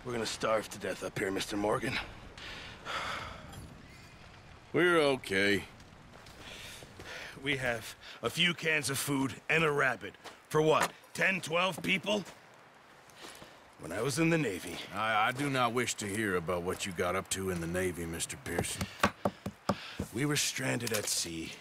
We're gonna starve to death up here, Mr. Morgan. We're okay. We have a few cans of food and a rabbit. For what, 10, 12 people? When I was in the Navy... I do not wish to hear about what you got up to in the Navy, Mr. Pearson. We were stranded at sea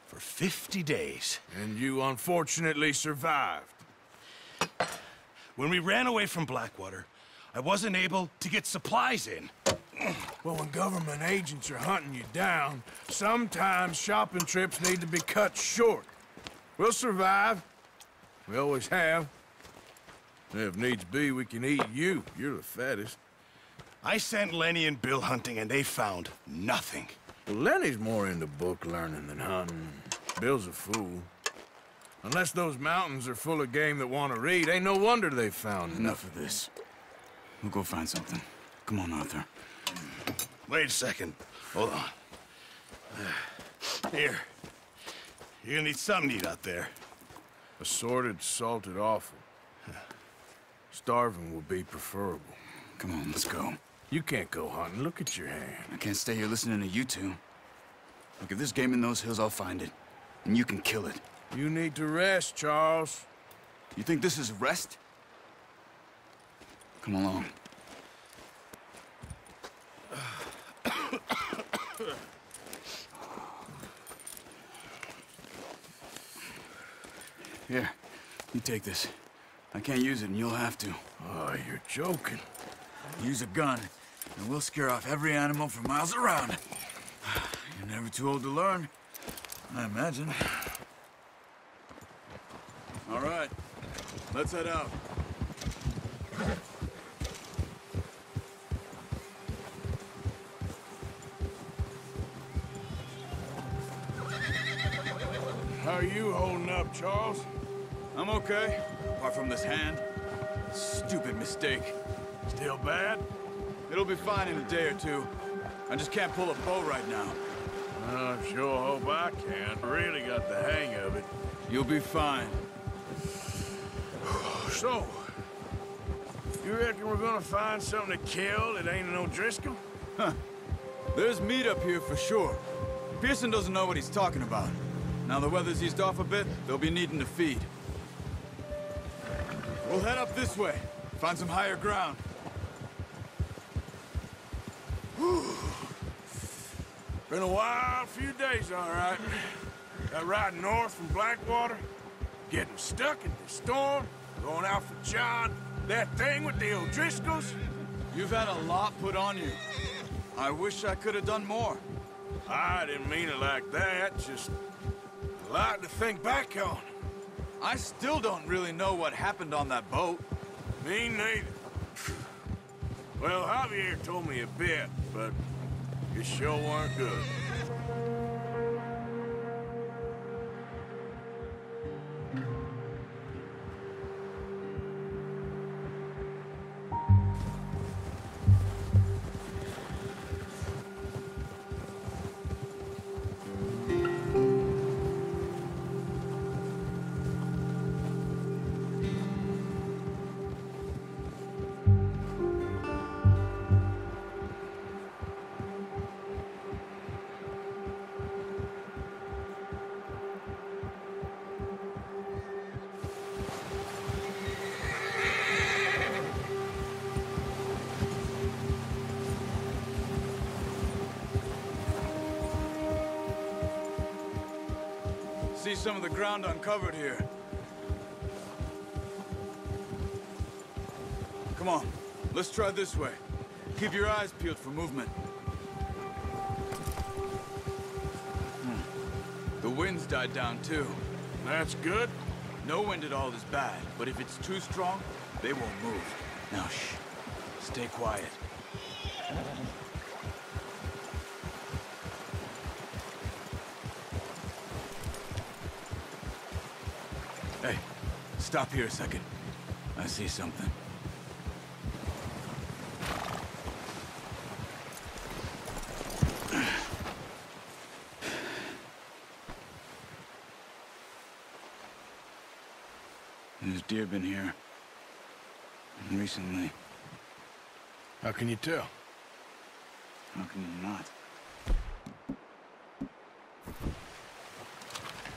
for 50 days. And you unfortunately survived. When we ran away from Blackwater, I wasn't able to get supplies in. Well, when government agents are hunting you down, sometimes shopping trips need to be cut short. We'll survive. We always have. If needs be, we can eat you. You're the fattest. I sent Lenny and Bill hunting, and they found nothing. Well, Lenny's more into book learning than hunting. Bill's a fool. Unless those mountains are full of game that want to read, ain't no wonder they found Enough of this. We'll go find something. Come on, Arthur. Wait a second. Hold on. Here. You're gonna need something to eat out there. Assorted, salted offal. Starving would be preferable. Come on, let's go. You can't go hunting. Look at your hand. I can't stay here listening to you two. Look, if there's game in those hills, I'll find it. And you can kill it. You need to rest, Charles. You think this is rest? Come along. Here, you take this. I can't use it, and you'll have to. Oh, you're joking. Use a gun, and we'll scare off every animal for miles around. You're never too old to learn, I imagine. All right, let's head out. How are you holding up, Charles? I'm okay, apart from this hand. Stupid mistake. Still bad? It'll be fine in a day or two. I just can't pull a bow right now. I sure hope I can. Really got the hang of it. You'll be fine. So, you reckon we're gonna find something to kill that ain't no Driscoll? Huh. There's meat up here for sure. Pearson doesn't know what he's talking about. Now the weather's eased off a bit, they'll be needing to feed. We'll head up this way. Find some higher ground. Whew. Been a wild few days, all right. That ride north from Blackwater, getting stuck in the storm, going out for John, that thing with the O'Driscolls. You've had a lot put on you. I wish I could have done more. I didn't mean it like that, just a lot to think back on. I still don't really know what happened on that boat. Me neither. Well, Javier told me a bit, but it sure weren't good. See some of the ground uncovered here. Come on, let's try this way. Keep your eyes peeled for movement. The wind's died down too. That's good. No wind at all is bad, but if it's too strong, they won't move. Now shh, stay quiet. Hey, stop here a second. I see something. There's deer been here. Recently. How can you tell? How can you not?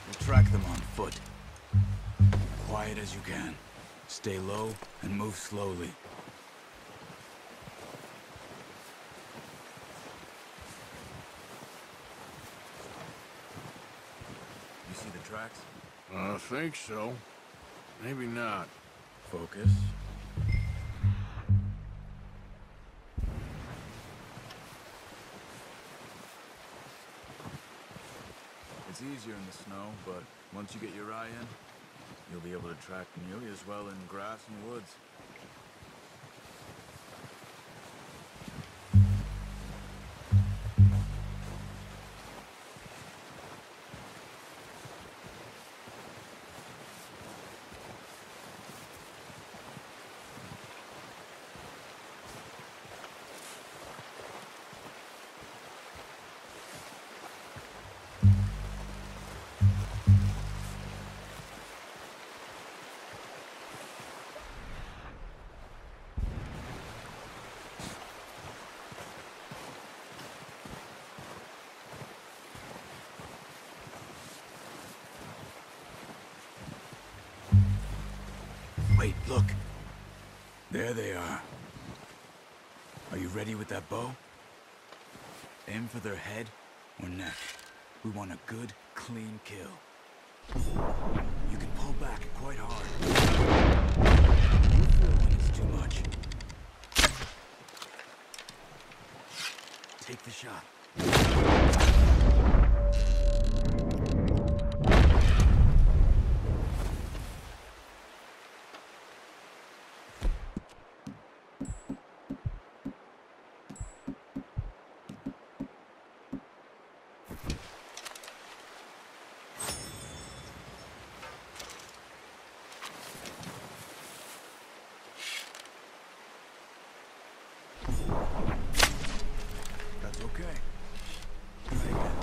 We'll track them on foot. Quiet as you can. Stay low and move slowly. You see the tracks? I think so. Maybe not. Focus. It's easier in the snow, but once you get your eye in, you'll be able to track nearly as well in grass and woods. Wait, look. There they are. Are you ready with that bow? Aim for their head or neck. We want a good, clean kill. You can pull back quite hard. You feel when it's too much. Take the shot. That's okay. Try again.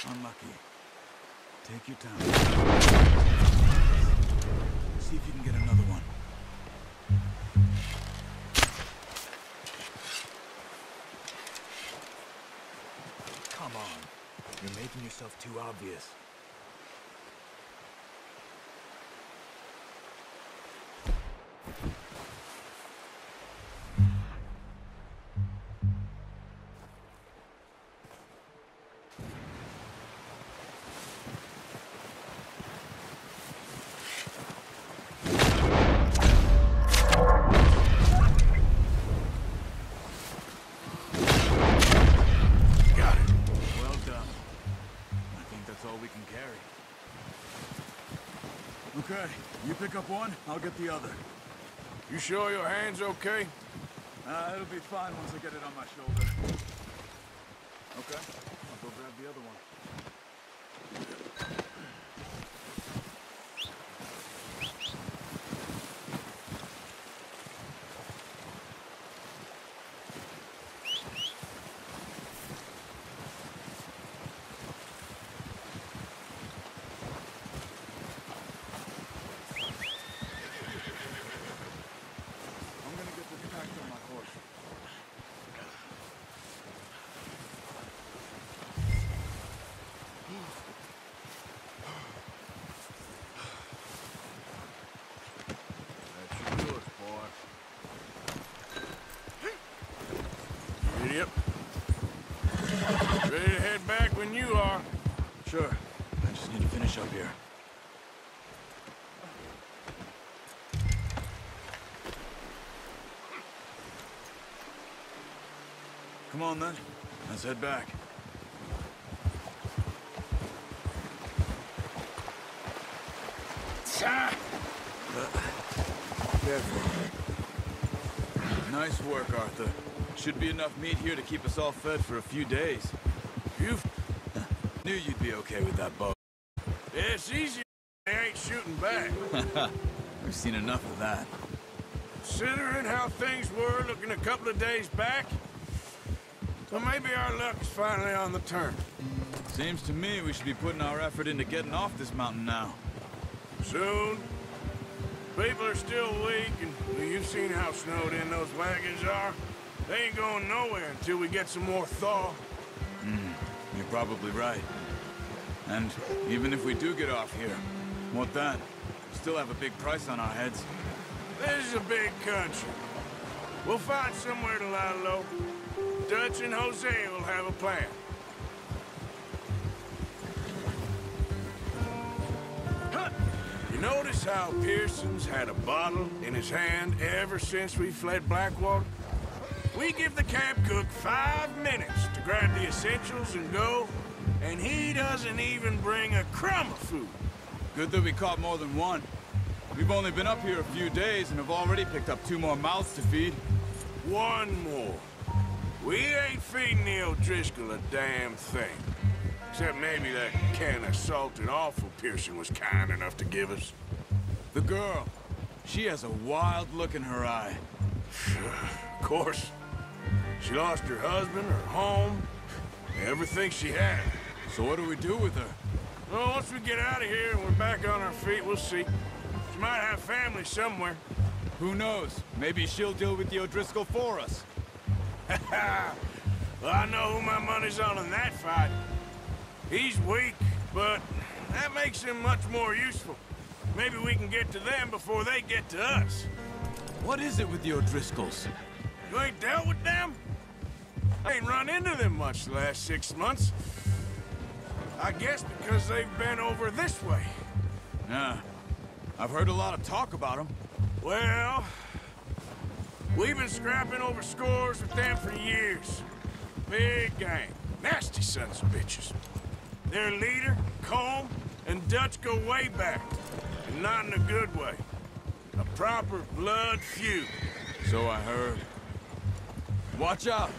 Unlucky. Take your time. See if you can get another one. Come on. You're making yourself too obvious. Okay, you pick up one, I'll get the other. You sure your hand's okay? It'll be fine once I get it on my shoulder. Okay, I'll go grab the other one. Yep. Ready to head back when you are. Sure. I just need to finish up here. Come on, then. Let's head back. Nice work, Arthur. Should be enough meat here to keep us all fed for a few days. You knew you'd be okay with that bow. Yeah, it's easy. They ain't shooting back. We've seen enough of that. Considering how things were looking a couple of days back, well, maybe our luck is finally on the turn. Seems to me we should be putting our effort into getting off this mountain now. Soon. People are still weak, and you've seen how snowed in those wagons are. They ain't going nowhere until we get some more thaw. You're probably right. And even if we do get off here, what then? We still have a big price on our heads. This is a big country. We'll find somewhere to lie low. Dutch and Jose will have a plan. You notice how Pearson's had a bottle in his hand ever since we fled Blackwater? We give the camp cook 5 minutes to grab the essentials and go, and he doesn't even bring a crumb of food. Good that we caught more than one. We've only been up here a few days and have already picked up 2 more mouths to feed. 1 more. We ain't feeding the O'Driscoll a damn thing. Except maybe that can of salted offal Pearson was kind enough to give us. The girl. She has a wild look in her eye. Of course. She lost her husband, her home, everything she had. So what do we do with her? Well, once we get out of here and we're back on our feet, we'll see. She might have family somewhere. Who knows? Maybe she'll deal with the O'Driscoll for us. Well, I know who my money's on in that fight. He's weak, but that makes him much more useful. Maybe we can get to them before they get to us. What is it with the O'Driscolls? You ain't dealt with them? I ain't run into them much the last 6 months. I guess because they've been over this way. Yeah. I've heard a lot of talk about them. Well, we've been scrapping over scores with them for years. Big gang. Nasty sons of bitches. Their leader, Combe, and Dutch go way back. And not in a good way. A proper blood feud. So I heard. Watch out!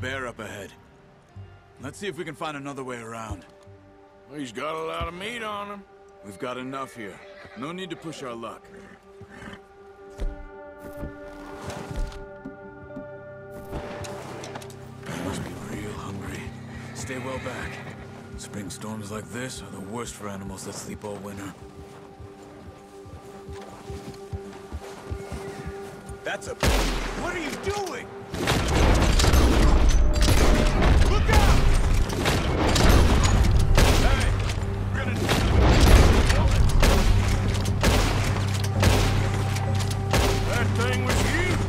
Bear up ahead. Let's see if we can find another way around. Well, he's got a lot of meat on him. We've got enough here. No need to push our luck. Must be real hungry. Stay well back. Spring storms like this are the worst for animals that sleep all winter. That's a... What are you doing? Look out! Hey! We're gonna... That thing was huge!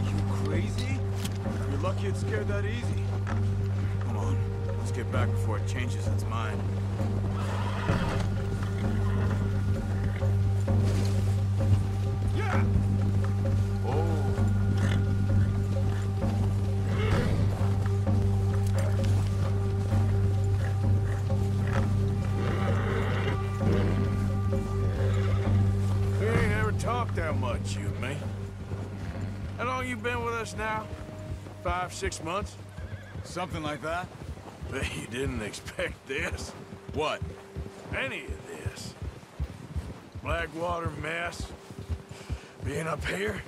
You crazy? You're lucky it scared that easy. Come on, let's get back before it changes its mind. Yeah! That much, you and me. How long you been with us now? 5, 6 months? Something like that? Bet you didn't expect this. What? Any of this. Blackwater mess. Being up here.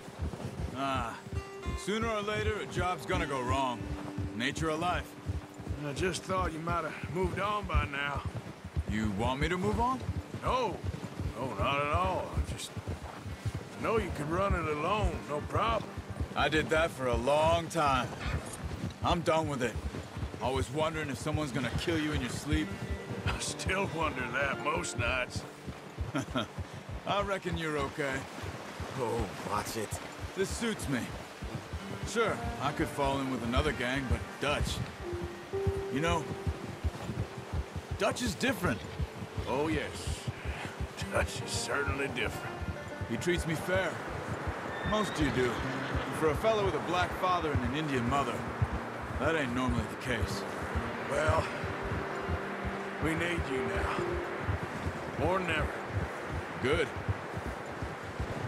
Sooner or later, a job's gonna go wrong. Nature of life. I just thought you might have moved on by now. You want me to move on? No. No, not at all. I know you could run it alone, no problem. I did that for a long time. I'm done with it. Always wondering if someone's gonna kill you in your sleep. I still wonder that most nights. I reckon you're okay. Oh, watch it. This suits me. Sure, I could fall in with another gang, but Dutch. You know, Dutch is different. Oh, yes. Dutch is certainly different. He treats me fair. Most of you do. For a fellow with a black father and an Indian mother, that ain't normally the case. Well, we need you now. More than ever. Good.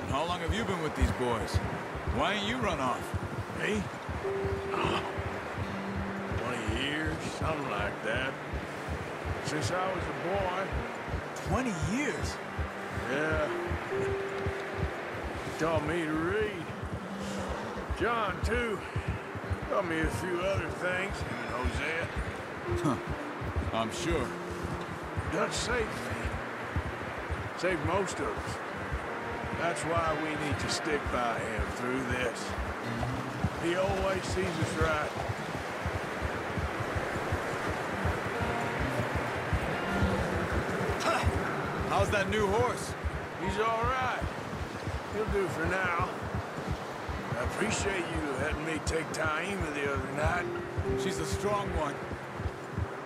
And how long have you been with these boys? Why ain't you run off? Me? Oh, 20 years, something like that. Since I was a boy. 20 years? Yeah. He taught me to read. John, too. Taught me a few other things, him and Hosea. Huh. I'm sure. Dutch saved me. Saved most of us. That's why we need to stick by him through this. He always sees us right. How's that new horse? He's all right. He'll do for now. I appreciate you letting me take Taima the other night. She's a strong one.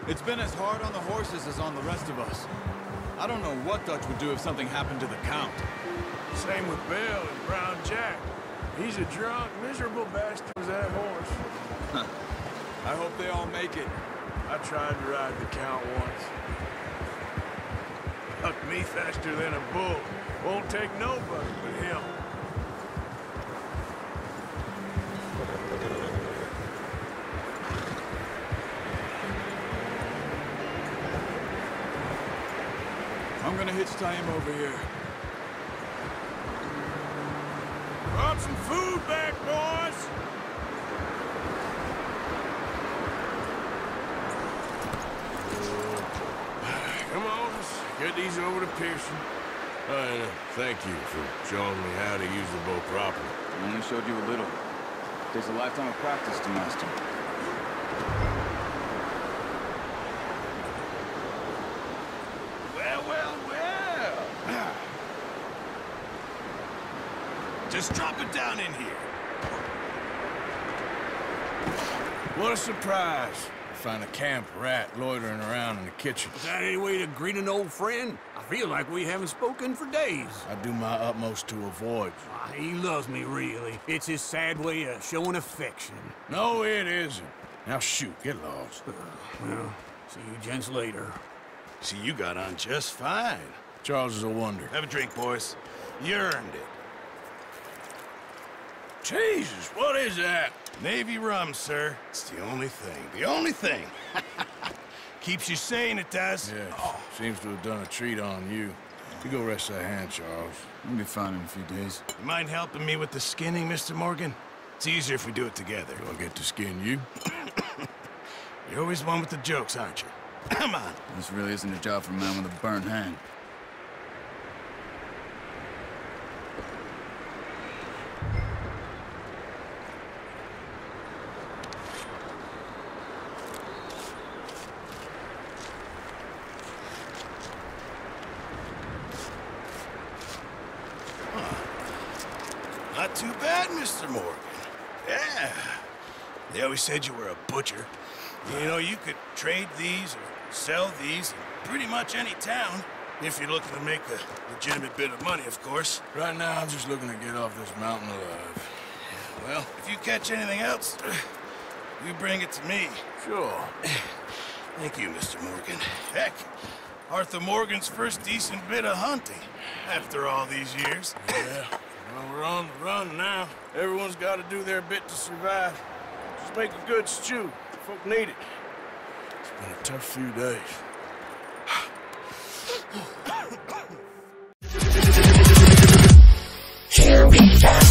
It's been as hard on the horses as on the rest of us. I don't know what Dutch would do if something happened to the Count. Same with Bill and Brown Jack. He's a drunk, miserable bastard with that horse. Huh. I hope they all make it. I tried to ride the Count once. Hucked me faster than a bull. Won't take nobody but him. I'm gonna hitch Taima over here. Brought some food back, boys! Come on, let's get these over to Pearson. Thank you for showing me how to use the bow properly. I only showed you a little. Takes a lifetime of practice to master. Well. Just drop it down in here. What a surprise. Find a camp rat loitering around in the kitchen. Is that any way to greet an old friend? I feel like we haven't spoken for days. I do my utmost to avoid you. He loves me, really. It's his sad way of showing affection. No, it isn't. Now shoot, get lost. Well, see you gents later. See, you got on just fine. Charles is a wonder. Have a drink, boys. You earned it. Jesus, what is that? Navy rum, sir. It's the only thing. The only thing. Keeps you sane, it does. Yeah, seems to have done a treat on you. You go rest that hand, Charles. I'll be fine in a few days. You mind helping me with the skinning, Mr. Morgan? It's easier if we do it together. Do I get to skin you? You're always one with the jokes, aren't you? Come on. This really isn't a job for a man with a burnt hand. Not too bad, Mr. Morgan. Yeah. They always said you were a butcher. You know, you could trade these or sell these in pretty much any town, if you're looking to make a legitimate bit of money, of course. Right now, I'm just looking to get off this mountain alive. Well, if you catch anything else, you bring it to me. Sure. Thank you, Mr. Morgan. Heck, Arthur Morgan's first decent bit of hunting after all these years. Yeah. Well, we're on the run now. Everyone's got to do their bit to survive. Just make a good stew. Folk need it. It's been a tough few days. Here we go.